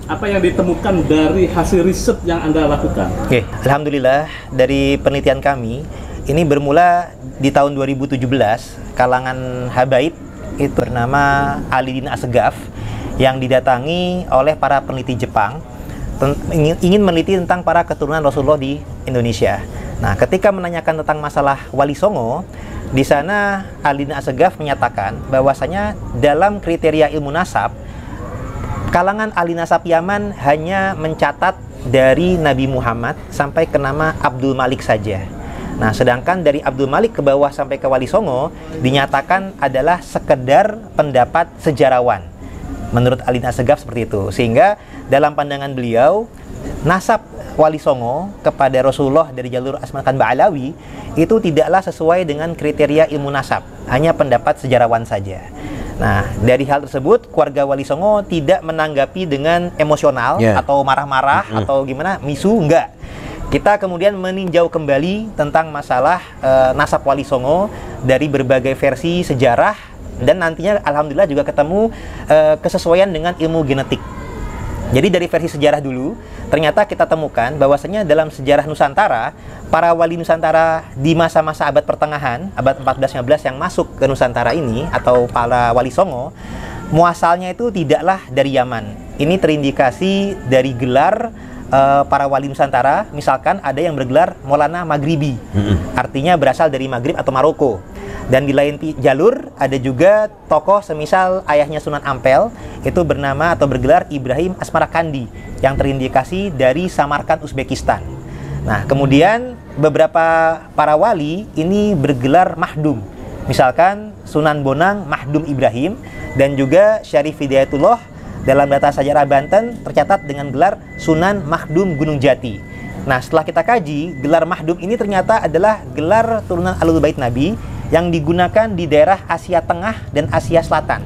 apa yang ditemukan dari hasil riset yang Anda lakukan? Oke, alhamdulillah dari penelitian kami ini bermula di tahun 2017, kalangan habaib itu bernama Alidin Assegaf yang didatangi oleh para peneliti Jepang ingin meneliti tentang para keturunan Rasulullah di Indonesia. Nah, ketika menanyakan tentang masalah Wali Songo, di sana Alidin Assegaf menyatakan bahwasanya dalam kriteria ilmu nasab, kalangan ahli nasab Yaman hanya mencatat dari Nabi Muhammad sampai ke nama Abdul Malik saja. Nah, sedangkan dari Abdul Malik ke bawah sampai ke Wali Songo dinyatakan adalah sekedar pendapat sejarawan. Menurut Alidin Assegaf seperti itu. Sehingga dalam pandangan beliau, nasab Wali Songo kepada Rasulullah dari jalur Asma Khan Ba'alawi itu tidaklah sesuai dengan kriteria ilmu nasab, hanya pendapat sejarawan saja. Nah, dari hal tersebut keluarga Wali Songo tidak menanggapi dengan emosional atau marah-marah atau gimana, misu, enggak. Kita kemudian meninjau kembali tentang masalah nasab Wali Songo dari berbagai versi sejarah, dan nantinya alhamdulillah juga ketemu kesesuaian dengan ilmu genetik. Jadi dari versi sejarah dulu, ternyata kita temukan bahwasanya dalam sejarah Nusantara, para wali Nusantara di masa-masa abad pertengahan, abad 14-15 yang masuk ke Nusantara ini, atau para wali Songo, muasalnya itu tidaklah dari Yaman. Ini terindikasi dari gelar para wali Nusantara. Misalkan ada yang bergelar Maulana Maghribi, artinya berasal dari Maghrib atau Maroko. Dan di lain jalur ada juga tokoh semisal ayahnya Sunan Ampel, itu bernama atau bergelar Ibrahim Asmarakandi, yang terindikasi dari Samarkand, Uzbekistan. Nah, kemudian beberapa para wali ini bergelar Mahdum. Misalkan Sunan Bonang Mahdum Ibrahim, dan juga Syarif Hidayatullah dalam data sejarah Banten tercatat dengan gelar Sunan Mahdum Gunung Jati. Nah, setelah kita kaji, gelar Mahdum ini ternyata adalah gelar turunan Ahlul Bait Nabi yang digunakan di daerah Asia Tengah dan Asia Selatan.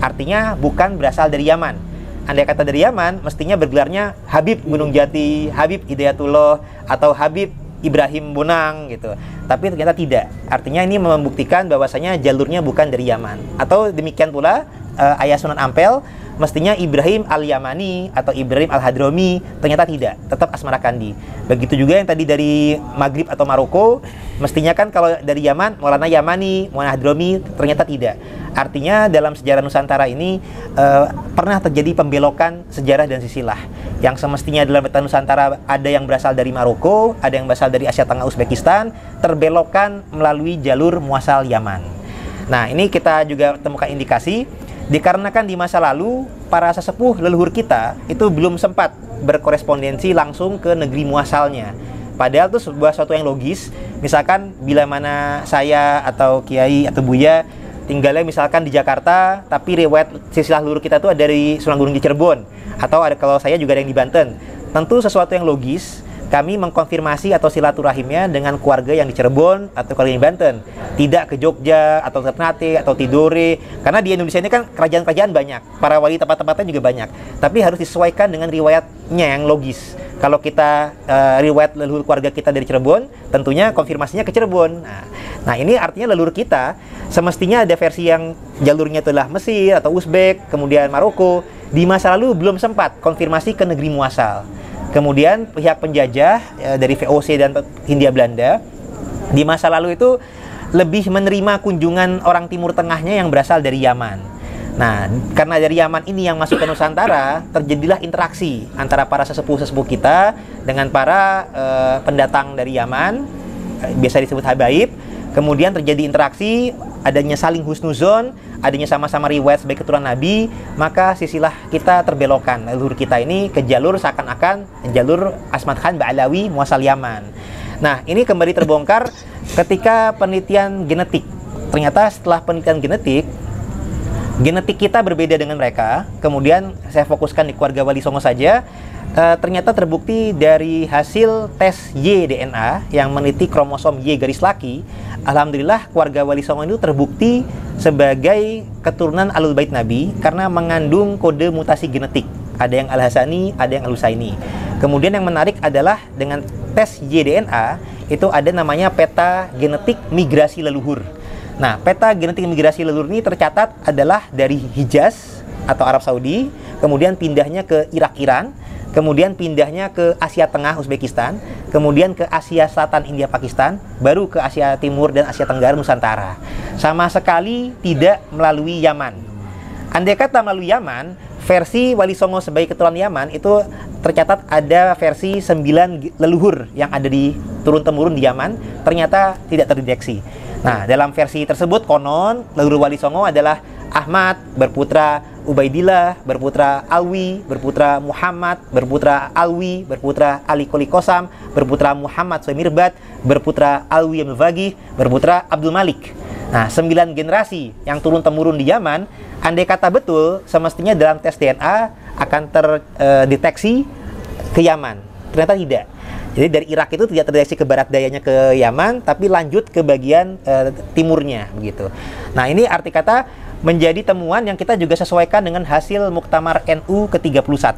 Artinya bukan berasal dari Yaman. Andai kata dari Yaman, mestinya bergelarnya Habib Gunung Jati, Habib Hidayatullah, atau Habib Ibrahim Bonang gitu. Tapi ternyata tidak. Artinya ini membuktikan bahwasanya jalurnya bukan dari Yaman. Atau demikian pula ayah Sunan Ampel, mestinya Ibrahim Al-Yamani atau Ibrahim Al-Hadromi, ternyata tidak, tetap Asmarakandi. Begitu juga yang tadi dari Maghrib atau Maroko, mestinya kan kalau dari Yaman, Maulana Yamani, Maulana Hadromi, ternyata tidak. Artinya dalam sejarah Nusantara ini pernah terjadi pembelokan sejarah dan silsilah. Yang semestinya dalam peta Nusantara ada yang berasal dari Maroko, ada yang berasal dari Asia Tengah, Uzbekistan, terbelokkan melalui jalur muasal Yaman. Nah, ini kita juga temukan indikasi dikarenakan di masa lalu para sesepuh leluhur kita itu belum sempat berkorespondensi langsung ke negeri muasalnya. Padahal itu sebuah suatu yang logis. Misalkan bila mana saya atau Kiai atau Buya tinggalnya misalkan di Jakarta, tapi riwayat silsilah leluhur kita itu ada dari Sunan Gunung di Cirebon, atau ada kalau saya juga ada yang di Banten. Tentu sesuatu yang logis kami mengkonfirmasi atau silaturahimnya dengan keluarga yang di Cirebon atau keluarga yang di Banten, tidak ke Jogja atau Ternate atau Tidore, karena di Indonesia ini kan kerajaan-kerajaan banyak, para wali tempat-tempatnya juga banyak, tapi harus disesuaikan dengan riwayatnya yang logis. Kalau kita riwayat leluhur keluarga kita dari Cirebon, tentunya konfirmasinya ke Cirebon. Nah, ini artinya leluhur kita semestinya ada versi yang jalurnya itulah Mesir atau Uzbek, kemudian Maroko. Di masa lalu belum sempat konfirmasi ke negeri muasal. Kemudian pihak penjajah dari VOC dan Hindia Belanda di masa lalu itu lebih menerima kunjungan orang Timur Tengahnya yang berasal dari Yaman. Nah, karena dari Yaman ini yang masuk ke Nusantara, terjadilah interaksi antara para sesepuh-sesepuh kita dengan para pendatang dari Yaman, biasa disebut habaib. Kemudian terjadi interaksi, adanya saling husnuzon, adanya sama-sama riwayat sebagai keturunan Nabi, maka silsilah kita terbelokkan, leluhur kita ini ke jalur seakan-akan jalur Asmat Khan Ba'alawi muasal Yaman. Nah, ini kembali terbongkar ketika penelitian genetik. Ternyata setelah penelitian genetik kita berbeda dengan mereka. Kemudian saya fokuskan di keluarga Wali Songo saja. Ternyata terbukti dari hasil tes Y-DNA yang meneliti kromosom Y garis laki, alhamdulillah keluarga Wali Songo itu terbukti sebagai keturunan Ahlul Bait Nabi karena mengandung kode mutasi genetik. Ada yang Al-Hasani, ada yang Al-Husaini. Kemudian yang menarik adalah dengan tes Y-DNA itu ada namanya peta genetik migrasi leluhur. Nah, peta genetik migrasi leluhur ini tercatat adalah dari Hijaz atau Arab Saudi, kemudian pindahnya ke Irak, Iran, kemudian pindahnya ke Asia Tengah, Uzbekistan, kemudian ke Asia Selatan, India, Pakistan, baru ke Asia Timur dan Asia Tenggara, Nusantara. Sama sekali tidak melalui Yaman. Andai kata melalui Yaman, versi Wali Songo sebagai keturunan Yaman itu tercatat ada versi 9 leluhur yang ada di turun-temurun di Yaman, ternyata tidak terdeteksi. Nah, dalam versi tersebut konon leluhur Wali Songo adalah Ahmad, berputra Ubaidillah, berputra Alwi, berputra Muhammad, berputra Alwi, berputra Ali Koli Kosam, berputra Muhammad Sumirbat, berputra Alwi Al-Vagih, berputra Abdul Malik. Nah, 9 generasi yang turun-temurun di Yaman, andai kata betul, semestinya dalam tes DNA akan terdeteksi ke Yaman. Ternyata tidak. Jadi dari Irak itu tidak terdeteksi ke barat dayanya ke Yaman, tapi lanjut ke bagian timurnya begitu. Nah, ini arti kata menjadi temuan yang kita juga sesuaikan dengan hasil Muktamar NU ke-31,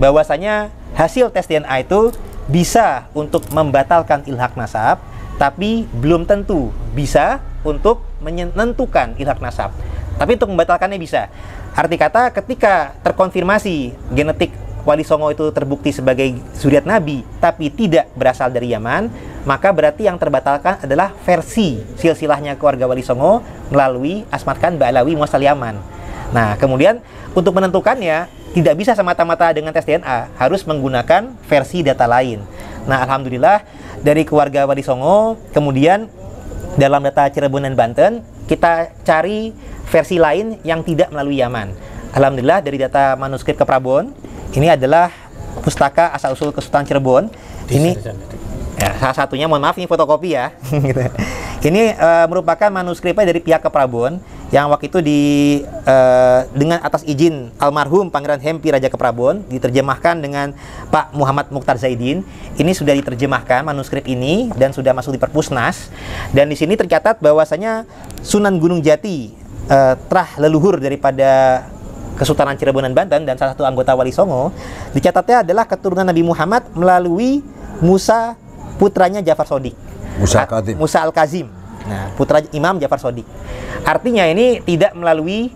bahwasanya hasil tes DNA itu bisa untuk membatalkan ilhaq nasab, tapi belum tentu bisa untuk menentukan ilhaq nasab. Tapi untuk membatalkannya bisa. Arti kata ketika terkonfirmasi genetik Wali Songo itu terbukti sebagai zuriat Nabi, tapi tidak berasal dari Yaman, maka berarti yang terbatalkan adalah versi silsilahnya keluarga Wali Songo melalui Asmat Khan Ba'alawi muasal Yaman. Nah, kemudian untuk menentukannya tidak bisa semata-mata dengan tes DNA, harus menggunakan versi data lain. Nah, alhamdulillah dari keluarga Wali Songo, kemudian dalam data Cirebon dan Banten, kita cari versi lain yang tidak melalui Yaman. Alhamdulillah dari data manuskrip ke Prabon, ini adalah pustaka asal-usul Kesultanan Cirebon. Ini ya, salah satunya, mohon maaf ini fotokopi ya. Ini merupakan manuskripnya dari pihak Keprabon yang waktu itu dengan atas izin almarhum Pangeran Hempi Raja Keprabon diterjemahkan dengan Pak Muhammad Mukhtar Zaidin. Ini sudah diterjemahkan manuskrip ini dan sudah masuk di Perpusnas. Dan di sini tercatat bahwasanya Sunan Gunung Jati terah leluhur daripada Kesultanan Cirebon dan Banten dan salah satu anggota Wali Songo, dicatatnya adalah keturunan Nabi Muhammad melalui Musa putranya Ja'far Shodiq. Musa Al-Kazim. Nah, putra Imam Ja'far Shodiq. Artinya ini tidak melalui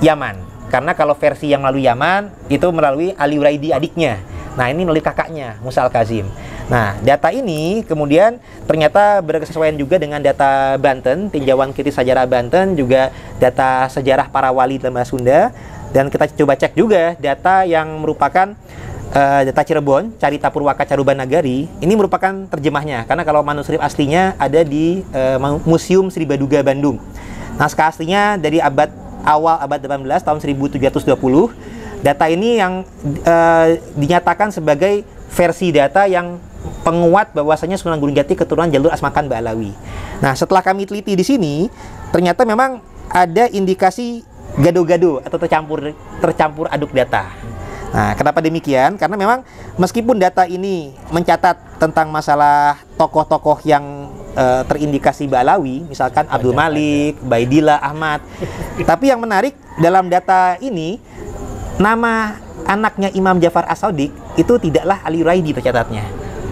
Yaman. Karena kalau versi yang melalui Yaman itu melalui Ali Uraidi adiknya. Nah, ini melalui kakaknya Musa Al-Kazim. Nah, data ini kemudian ternyata berkesesuaian juga dengan data Banten, tinjauan kritis sejarah Banten, juga data sejarah para wali dalam bahasa Sunda. Dan kita coba cek juga data yang merupakan data Cirebon, Carita Purwaka Caruban Nagari. Ini merupakan terjemahnya, karena kalau manuskrip aslinya ada di Museum Sri Baduga Bandung. Naskah aslinya dari awal abad 18 tahun 1720. Data ini yang dinyatakan sebagai versi data yang penguat bahwasanya Sunan Gunung Jati keturunan jalur Asmat Khan Ba'alawi. Nah, setelah kami teliti di sini, ternyata memang ada indikasi gado-gado atau tercampur aduk data. Nah, kenapa demikian? Karena memang meskipun data ini mencatat tentang masalah tokoh-tokoh yang terindikasi Ba'alawi, misalkan Abdul Malik, Baidillah, Ahmad, tapi yang menarik dalam data ini, nama anaknya Imam Ja'far As-Shodiq itu tidaklah Ali Uraidi tercatatnya.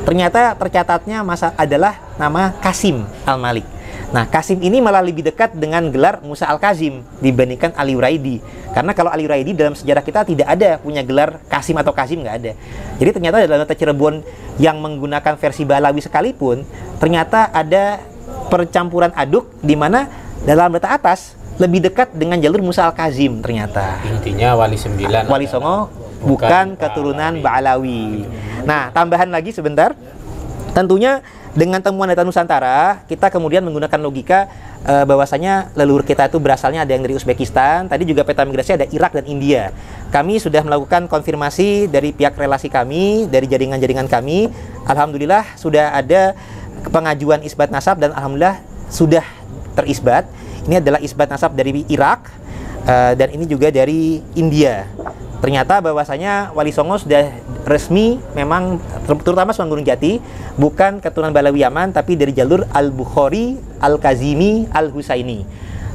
Ternyata tercatatnya adalah nama Qasim Al-Malik. Nah, Qasim ini malah lebih dekat dengan gelar Musa Al-Kazim dibandingkan Ali Uraidi. Karena kalau Ali Uraidi dalam sejarah kita tidak ada punya gelar Qasim atau Kazim, nggak ada. Jadi ternyata dalam data Cirebon yang menggunakan versi Ba'alawi sekalipun, ternyata ada percampuran aduk di mana dalam data atas lebih dekat dengan jalur Musa Al-Kazim ternyata. Intinya Wali 9 Wali Songo bukan keturunan Ba'alawi. Nah, tambahan lagi sebentar. Tentunya dengan temuan data Nusantara, kita kemudian menggunakan logika bahwasanya leluhur kita itu berasalnya ada yang dari Uzbekistan. Tadi juga peta migrasi ada Irak dan India. Kami sudah melakukan konfirmasi dari pihak relasi kami, dari jaringan-jaringan kami. Alhamdulillah sudah ada pengajuan isbat nasab dan alhamdulillah sudah terisbat. Ini adalah isbat nasab dari Irak dan ini juga dari India. Ternyata bahwasanya Wali Songo sudah resmi memang terutama Sunan Gunung Jati bukan keturunan Ba'alawi Yaman tapi dari jalur Al-Bukhari, Al-Kazimi, Al-Husaini.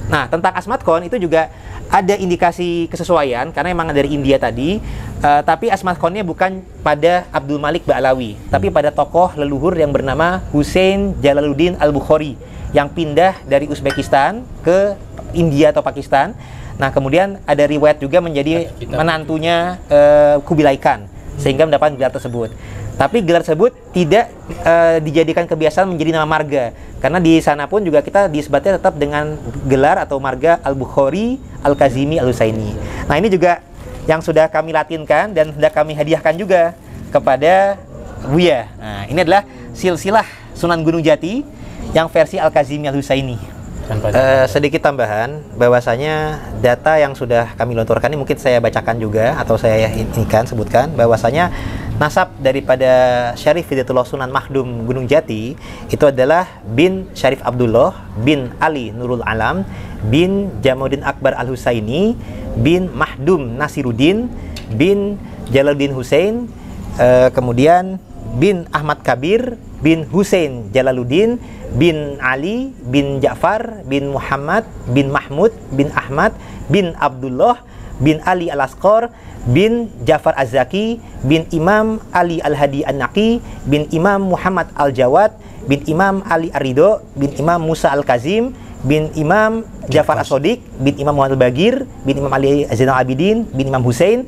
Nah, tentang Asmat Khan itu juga ada indikasi kesesuaian karena memang dari India tadi, tapi Asmat Khan-nya bukan pada Abdul Malik Ba'alawi, tapi pada tokoh leluhur yang bernama Hussein Jalaluddin Al-Bukhari yang pindah dari Uzbekistan ke India atau Pakistan. Nah, kemudian ada riwayat juga menjadi menantunya Kubilai Khan, sehingga mendapatkan gelar tersebut. Tapi gelar tersebut tidak dijadikan kebiasaan menjadi nama marga, karena di sana pun juga kita disebutnya tetap dengan gelar atau marga Al-Bukhari, Al-Kazimi, Al-Husaini. Nah, ini juga yang sudah kami latinkan dan sudah kami hadiahkan juga kepada Buya. Nah, ini adalah silsilah Sunan Gunung Jati yang versi Al-Kazimi Al-Husaini. Sedikit tambahan, bahwasanya data yang sudah kami lontorkan ini mungkin saya bacakan juga atau saya sebutkan bahwasanya nasab daripada Syarif Hidayatullah Sunan Makhdum Gunung Jati itu adalah bin Syarif Abdullah bin Ali Nurul Alam bin Jamaluddin Akbar Al-Husaini bin Makhdum Nasiruddin bin Jalaluddin Husain, kemudian bin Ahmad Kabir bin Husain Jalaluddin bin Ali bin Ja'far bin Muhammad bin Mahmud bin Ahmad bin Abdullah bin Ali Al-Asqar bin Ja'far Az-Zaki bin Imam Ali Al-Hadi An-Naqi bin Imam Muhammad Al-Jawad bin Imam Ali Ar-Ridho bin Imam Musa Al-Kazim bin Imam Ja'far As-Sodiq bin Imam Muhammad Al-Bagir bin Imam Ali Zainal Abidin bin Imam Husain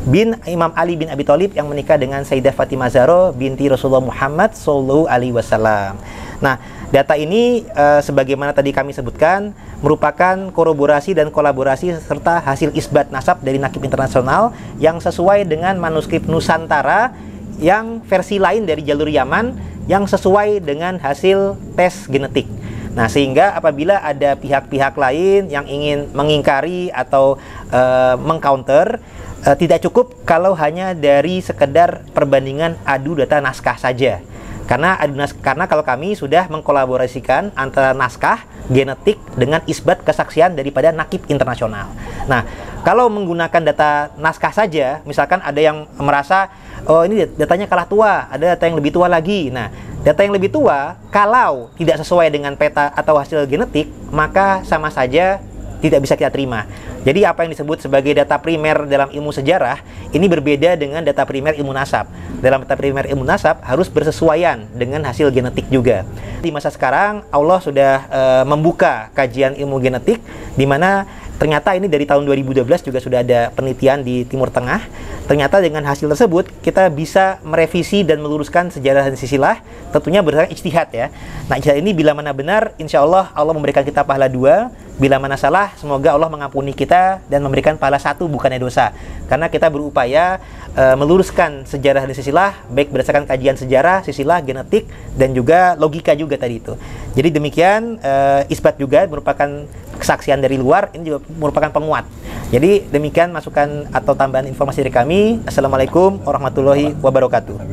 bin Imam Ali bin Abi Thalib yang menikah dengan Sayyidah Fatimah Zahra binti Rasulullah Muhammad Sallallahu Alaihi Wasallam. Nah, data ini sebagaimana tadi kami sebutkan merupakan kolaborasi dan kolaborasi serta hasil isbat nasab dari Nakib Internasional yang sesuai dengan manuskrip Nusantara yang versi lain dari jalur Yaman yang sesuai dengan hasil tes genetik. Nah, sehingga apabila ada pihak-pihak lain yang ingin mengingkari atau mengcounter, tidak cukup kalau hanya dari sekedar perbandingan adu data naskah saja. Karena kalau kami sudah mengkolaborasikan antara naskah genetik dengan isbat kesaksian daripada Nakib Internasional. Nah, kalau menggunakan data naskah saja, misalkan ada yang merasa, oh ini datanya kalah tua, ada data yang lebih tua lagi. Nah, data yang lebih tua, kalau tidak sesuai dengan peta atau hasil genetik, maka sama saja tidak bisa kita terima. Jadi apa yang disebut sebagai data primer dalam ilmu sejarah ini berbeda dengan data primer ilmu nasab. Dalam data primer ilmu nasab harus bersesuaian dengan hasil genetik juga. Di masa sekarang Allah sudah membuka kajian ilmu genetik, di mana ternyata ini dari tahun 2012 juga sudah ada penelitian di Timur Tengah. Ternyata dengan hasil tersebut kita bisa merevisi dan meluruskan sejarah dan silsilah, tentunya berdasarkan ijtihad ya. Nah, ijtihad ini bila mana benar, insya Allah Allah memberikan kita pahala 2. Bila mana salah, semoga Allah mengampuni kita dan memberikan pahala 1 bukannya dosa. Karena kita berupaya meluruskan sejarah dan silsilah, baik berdasarkan kajian sejarah, silsilah, genetik, dan juga logika juga tadi itu. Jadi demikian, isbat juga merupakan kesaksian dari luar, ini juga merupakan penguat. Jadi demikian masukan atau tambahan informasi dari kami. Assalamualaikum warahmatullahi wabarakatuh.